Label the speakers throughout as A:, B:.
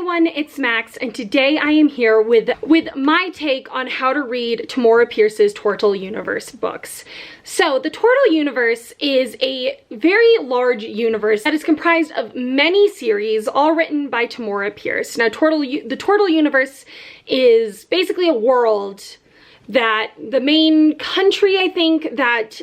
A: everyone, it's Max, and today I am here with my take on how to read Tamora Pierce's Tortall universe books. So, the Tortall universe is a very large universe that is comprised of many series, all written by Tamora Pierce. Now, the Tortall universe is basically a world that the main country, I think, that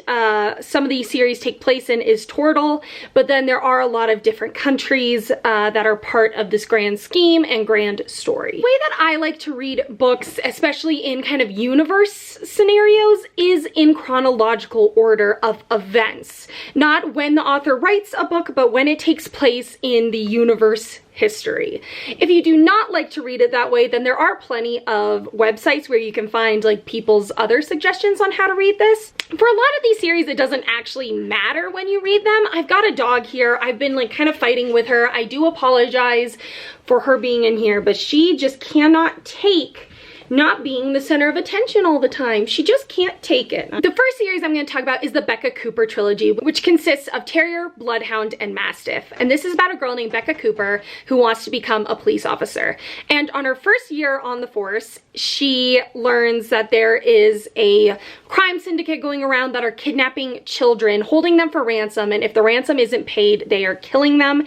A: some of these series take place in is Tortall, but then there are a lot of different countries that are part of this grand scheme and grand story. The way that I like to read books, especially in kind of universe scenarios, is in chronological order of events. Not when the author writes a book, but when it takes place in the universe history. If you do not like to read it that way, then there are plenty of websites where you can find like people's other suggestions on how to read this. For a lot of these series, it doesn't actually matter when you read them. I've got a dog here. I've been like kind of fighting with her. I do apologize for her being in here, but she just cannot take not being the center of attention all the time. She just can't take it. The first series I'm going to talk about is the Becca Cooper trilogy, which consists of Terrier, Bloodhound, and Mastiff. And this is about a girl named Becca Cooper who wants to become a police officer. And on her first year on the force, she learns that there is a crime syndicate going around that are kidnapping children, holding them for ransom, and if the ransom isn't paid, they are killing them.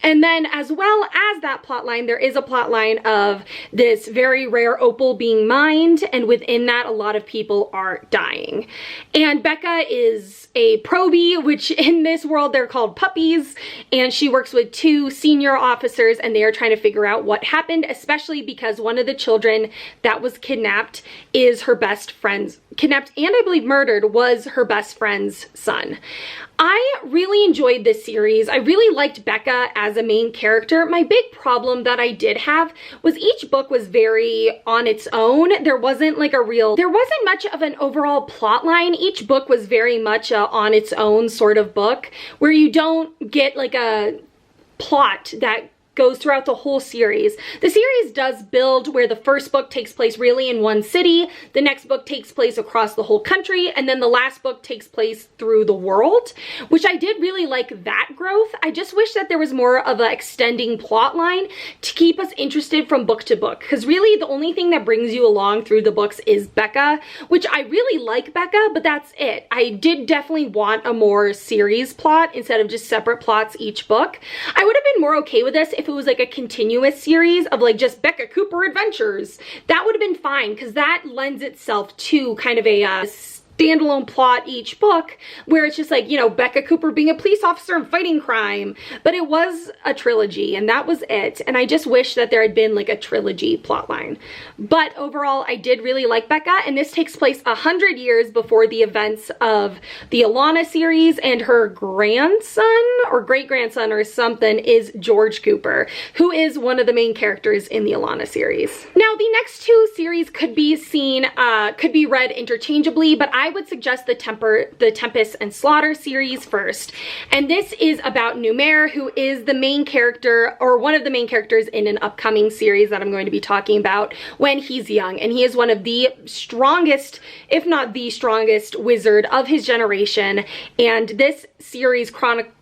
A: And then as well as that plotline, there is a plotline of this very rare opal being mined, and within that, a lot of people are dying. And Becca is a probie, which in this world they're called puppies, and she works with two senior officers, and they are trying to figure out what happened, especially because one of the children that was kidnapped is her best friend's, kidnapped and I believe murdered, was her best friend's son. I really enjoyed this series. I really liked Becca as a main character. My big problem that I did have was each book was very on its own. There wasn't much of an overall plot line. Each book was very much on its own sort of book, where you don't get like a plot that goes throughout the whole series. The series does build where the first book takes place really in one city, the next book takes place across the whole country, and then the last book takes place through the world, which I did really like that growth. I just wish that there was more of an extending plot line to keep us interested from book to book, because really the only thing that brings you along through the books is Becca, which I really like Becca, but that's it. I did definitely want a more series plot instead of just separate plots each book. I would have been more okay with this if it was like a continuous series of like just Becca Cooper adventures. That would have been fine, because that lends itself to kind of a standalone plot each book, where it's just like, you know, Becca Cooper being a police officer and fighting crime. But it was a trilogy, and that was it. And I just wish that there had been like a trilogy plotline. But overall, I did really like Becca, and this takes place 100 years before the events of the Alana series, and her grandson or great-grandson or something is George Cooper, who is one of the main characters in the Alana series. Now, the next two series could be read interchangeably, but I would suggest the Tempest and Slaughter series first. And this is about Numair, who is the main character, or one of the main characters in an upcoming series that I'm going to be talking about when he's young. And he is one of the strongest, if not the strongest, wizard of his generation. And this series chronicles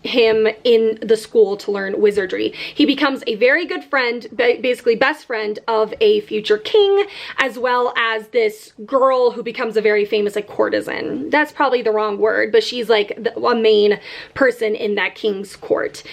A: him in the school to learn wizardry. He becomes a very good friend, basically best friend of a future king, as well as this girl who becomes a very famous like courtesan. That's probably the wrong word, but she's like a main person in that king's court.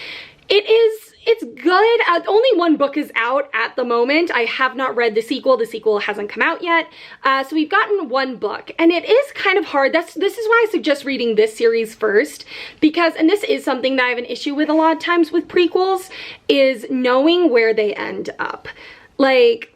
A: It's good. Only one book is out at the moment. I have not read the sequel. The sequel hasn't come out yet. So we've gotten one book, and it is kind of hard. This is why I suggest reading this series first, because, and this is something that I have an issue with a lot of times with prequels, is knowing where they end up. Like,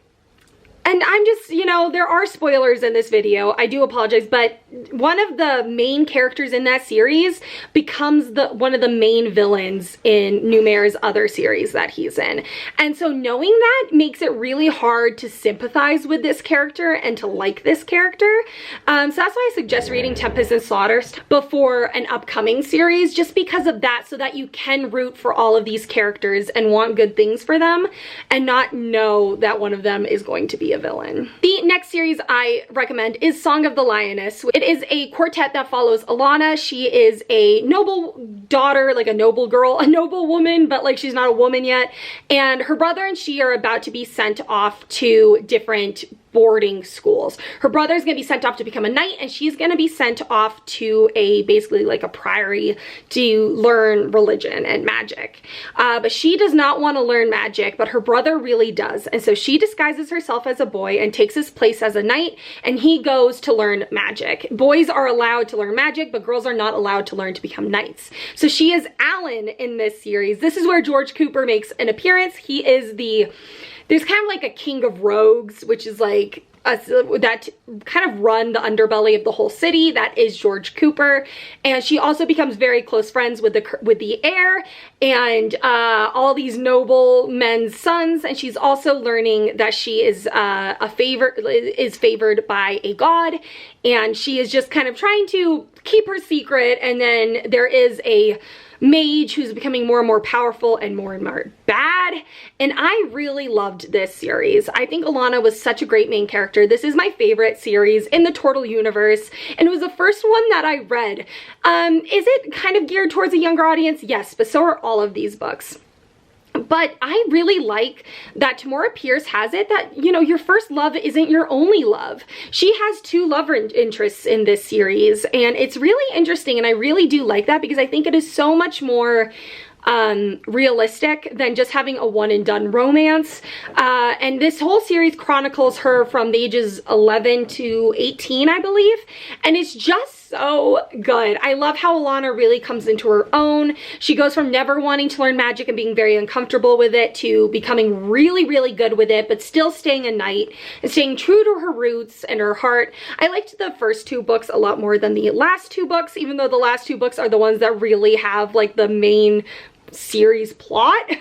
A: and I'm just, you know, there are spoilers in this video. I do apologize, but one of the main characters in that series becomes one of the main villains in Numair's other series that he's in. And so knowing that makes it really hard to sympathize with this character and to like this character. So that's why I suggest reading Tempest and Slaughter before an upcoming series, just because of that, so that you can root for all of these characters and want good things for them and not know that one of them is going to be be a villain. The next series I recommend is Song of the Lioness. It is a quartet that follows Alana. She is a noble daughter, like a noble girl, a noble woman, but like she's not a woman yet. And her brother and she are about to be sent off to different boarding schools. Her brother's gonna be sent off to become a knight, and she's gonna be sent off to basically like a priory to learn religion and magic. But she does not want to learn magic, but her brother really does. And so she disguises herself as a boy and takes his place as a knight, and he goes to learn magic. Boys are allowed to learn magic, but girls are not allowed to learn to become knights. So she is Alan in this series. This is where George Cooper makes an appearance. He is there's kind of like a king of rogues, which is like that kind of run the underbelly of the whole city. That is George Cooper. And she also becomes very close friends with the heir and all these noble men's sons. And she's also learning that she is favored by a god, and she is just kind of trying to keep her secret. And then there is a mage who's becoming more and more powerful and more bad. And I really loved this series. I think Alana was such a great main character. This is my favorite series in the Tortall universe, and it was the first one that I read. Is it kind of geared towards a younger audience? Yes, but so are all of these books. But I really like that Tamora Pierce has it that, you know, your first love isn't your only love. She has two love interests in this series, and it's really interesting, and I really do like that because I think it is so much more realistic than just having a one and done romance. And this whole series chronicles her from the ages 11 to 18, I believe, and it's just so good. I love how Alana really comes into her own. She goes from never wanting to learn magic and being very uncomfortable with it to becoming really, really good with it, but still staying a knight and staying true to her roots and her heart. I liked the first two books a lot more than the last two books, even though the last two books are the ones that really have like the main series plot,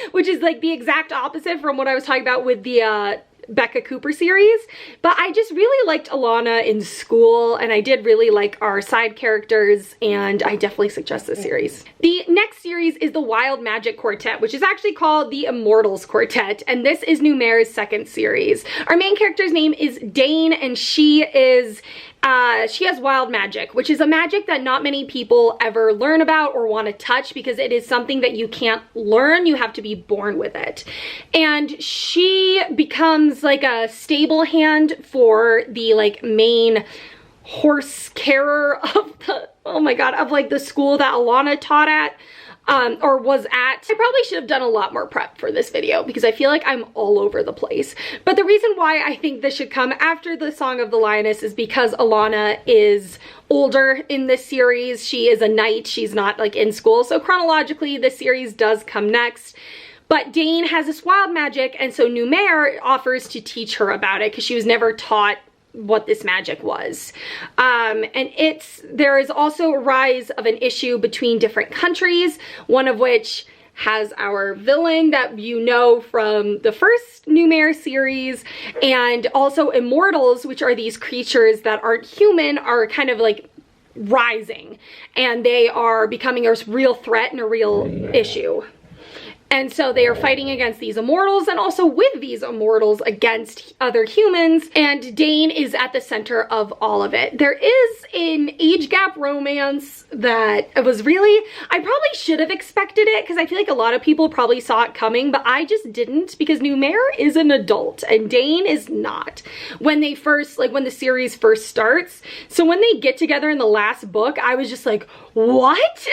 A: which is like the exact opposite from what I was talking about with the Becca Cooper series. But I just really liked Alana in school, and I did really like our side characters, and I definitely suggest this series. The next series is the Wild Magic Quartet, which is actually called the Immortals Quartet, and this is Numera's second series. Our main character's name is Dane, and she has wild magic, which is a magic that not many people ever learn about or want to touch because it is something that you can't learn. You have to be born with it. And she becomes like a stable hand for the like main horse carer of the, oh my god, of like the school that Alana taught at. Or was at. I probably should have done a lot more prep for this video because I feel like I'm all over the place. But the reason why I think this should come after the Song of the Lioness is because Alana is older in this series. She is a knight. She's not like in school. So chronologically, this series does come next. But Dane has this wild magic, and so Numera offers to teach her about it because she was never taught what this magic was. And there is also a rise of an issue between different countries, one of which has our villain that you know from the first Numera series, and also immortals, which are these creatures that aren't human, are kind of like rising, and they are becoming a real threat and a real issue. And so they are fighting against these immortals and also with these immortals against other humans. And Dane is at the center of all of it. There is an age gap romance that was really, I probably should have expected it because I feel like a lot of people probably saw it coming, but I just didn't because Numera is an adult and Dane is not. When they first, like when the series first starts. So when they get together in the last book, I was just like, what?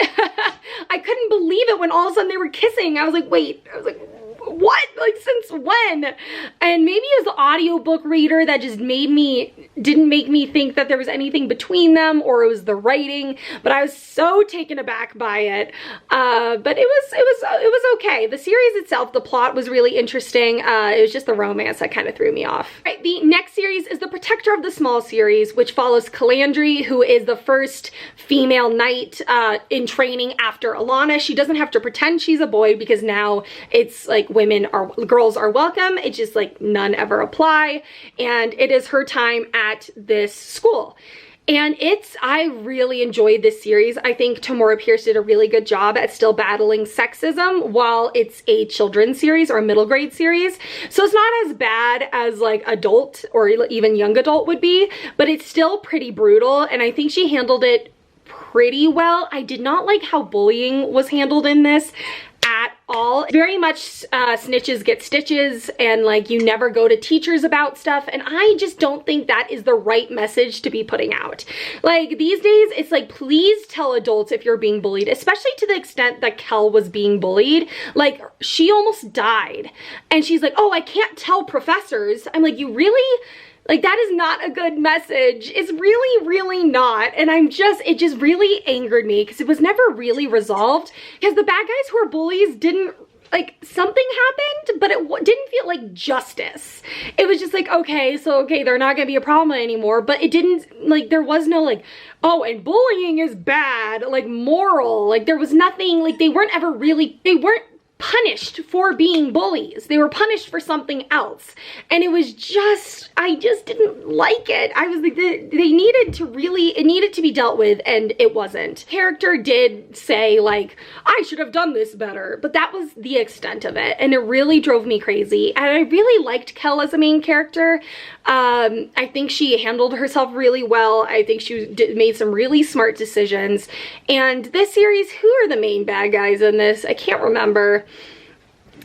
A: I couldn't believe it when all of a sudden they were kissing. I was like, wait, I was like, what? Like, since when? And maybe it was the audiobook reader that just didn't make me think that there was anything between them, or it was the writing, but I was so taken aback by it. But it was okay. The series itself, the plot was really interesting. It was just the romance that kind of threw me off. All right, the next series is the Protector of the Small series, which follows Calandry, who is the first female knight in training after Alana. She doesn't have to pretend she's a boy because now it's like girls are welcome. It's just like none ever apply, and it is her time at this school. And I really enjoyed this series. I think Tamora Pierce did a really good job at still battling sexism while it's a children's series or a middle grade series. So it's not as bad as like adult or even young adult would be, but it's still pretty brutal. And I think she handled it pretty well. I did not like how bullying was handled in this at all. Very much snitches get stitches, and like you never go to teachers about stuff, and I just don't think that is the right message to be putting out. Like these days it's like, please tell adults if you're being bullied, especially to the extent that Kel was being bullied. Like she almost died and she's like, oh, I can't tell professors. I'm like, you really? Like, that is not a good message. It's really, really not. And it just really angered me because it was never really resolved, because the bad guys who were bullies didn't, like, something happened, but it didn't feel like justice. It was just like, okay, they're not gonna be a problem anymore, but it didn't, like, there was no, like, oh, and bullying is bad, like, moral. Like, there was nothing, like, they weren't punished for being bullies. They were punished for something else. And it was just, I just didn't like it. I was like, it needed to be dealt with, and it wasn't. Character did say like, I should have done this better, but that was the extent of it. And it really drove me crazy. And I really liked Kel as a main character. I think she handled herself really well. I think she made some really smart decisions. And this series, who are the main bad guys in this? I can't remember.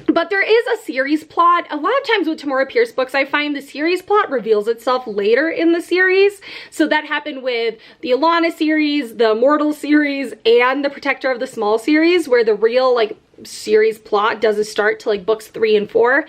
A: But there is a series plot. A lot of times with Tamora Pierce books, I find the series plot reveals itself later in the series. So that happened with the Lioness series, the Immortal series, and the Protector of the Small series, where the real like series plot doesn't start till like books 3 and 4.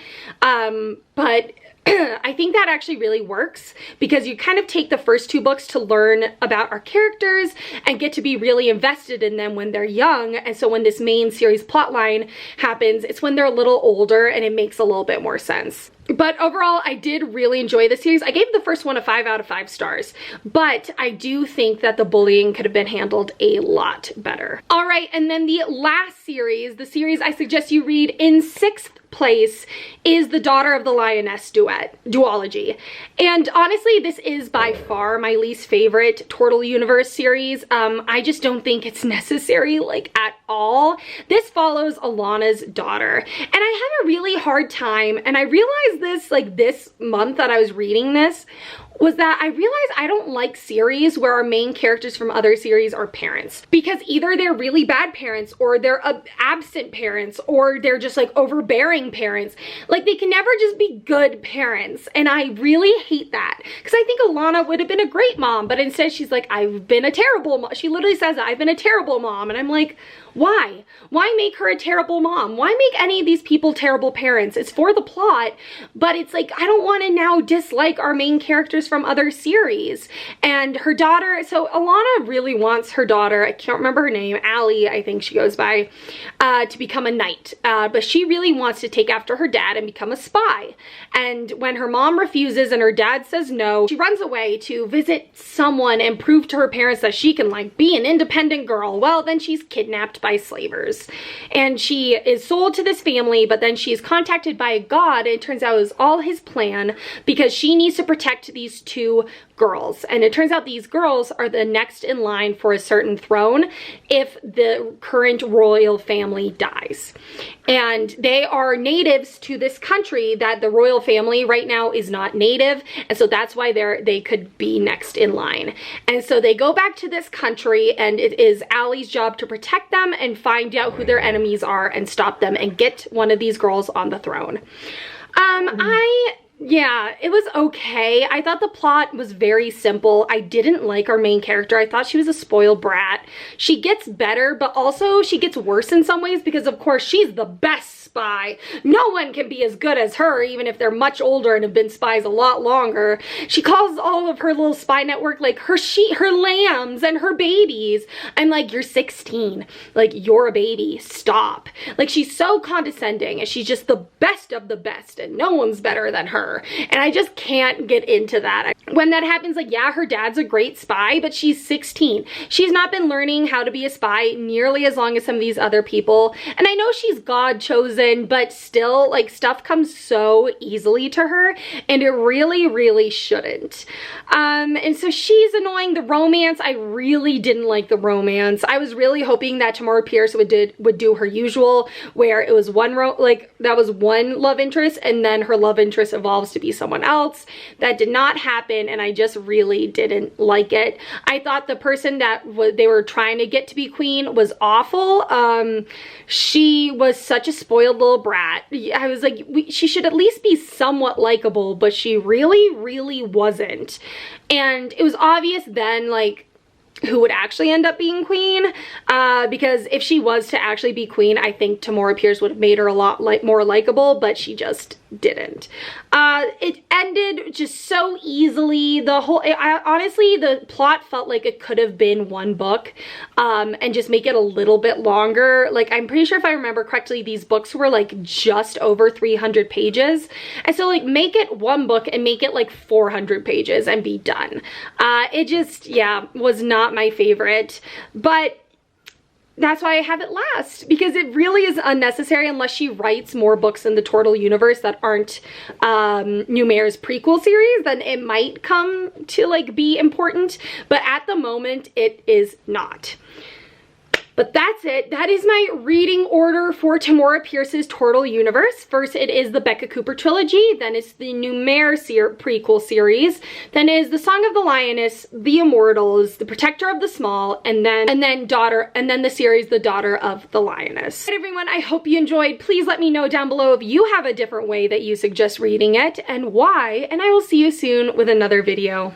A: But I think that actually really works, because you kind of take the first 2 books to learn about our characters and get to be really invested in them when they're young. And so when this main series plotline happens, it's when they're a little older and it makes a little bit more sense. But overall, I did really enjoy the series. I gave the first one a 5 out of 5 stars, but I do think that the bullying could have been handled a lot better. All right, and then the last series, the series I suggest you read in 6th place, is the Daughter of the Lioness duology. And honestly, this is by far my least favorite Tortall universe series. I just don't think it's necessary, like, at all. This follows Alana's daughter, and I have a really hard time, and I realized this like this month that I was reading this, was that I realized I don't like series where our main characters from other series are parents, because either they're really bad parents, or they're absent parents, or they're just like overbearing parents. Like they can never just be good parents, and I really hate that, because I think Alana would have been a great mom, but instead she's like, I've been a terrible mom. She literally says that, I've been a terrible mom, and I'm like, why? Why make her a terrible mom? Why make any of these people terrible parents? It's for the plot, but it's like, I don't want to now dislike our main characters from other series. And her daughter, so Alana really wants her daughter, I can't remember her name, Allie, I think she goes by, to become a knight. But she really wants to take after her dad and become a spy. And when her mom refuses and her dad says no, she runs away to visit someone and prove to her parents that she can like be an independent girl. Well, then she's kidnapped by slavers, and she is sold to this family, but then she is contacted by a god. It turns out it was all his plan, because she needs to protect these 2 girls, and it turns out these girls are the next in line for a certain throne if the current royal family dies. And they are natives to this country that the royal family right now is not native, and so that's why they could be next in line. And so they go back to this country, and it is Allie's job to protect them and find out who their enemies are and stop them and get one of these girls on the throne. Yeah, it was okay. I thought the plot was very simple. I didn't like our main character. I thought she was a spoiled brat. She gets better, but also she gets worse in some ways, because of course she's the best spy. No one can be as good as her, even if they're much older and have been spies a lot longer. She calls all of her little spy network like her lambs and her babies. I'm like, you're 16. Like, you're a baby. Stop. Like, she's so condescending, and she's just the best of the best, and no one's better than her. And I just can't get into that. When that happens, like, yeah, her dad's a great spy, but she's 16. She's not been learning how to be a spy nearly as long as some of these other people. And I know she's God chosen happen, but still, like, stuff comes so easily to her, and it really, really shouldn't. And so she's annoying. The romance, I really didn't like the romance. I was really hoping that Tamora Pierce would do her usual, where it was that was one love interest, and then her love interest evolves to be someone else. That did not happen, and I just really didn't like it. I thought the person that they were trying to get to be queen was awful. She was such a spoiled little brat. I was like, she should at least be somewhat likable, but she really, really wasn't. And it was obvious then, like, who would actually end up being queen, because if she was to actually be queen, I think Tamora Pierce would have made her a lot more likable, but she just didn't. It ended just so easily. Honestly, the plot felt like it could have been one book, and just make it a little bit longer. Like, I'm pretty sure if I remember correctly, these books were like just over 300 pages. And so, like, make it one book and make it like 400 pages and be done. It just, yeah, was not my favorite, but that's why I have it last, because it really is unnecessary unless she writes more books in the Tortall universe that aren't Numaire's prequel series. Then it might come to, like, be important, but at the moment it is not. But that's it. That is my reading order for Tamora Pierce's Tortall universe. First, it is the Becca Cooper trilogy. Then it's the Numaire prequel series. Then is the Song of the Lioness, the Immortals, the Protector of the Small, and then the series The Daughter of the Lioness. All right, everyone, I hope you enjoyed. Please let me know down below if you have a different way that you suggest reading it and why, and I will see you soon with another video.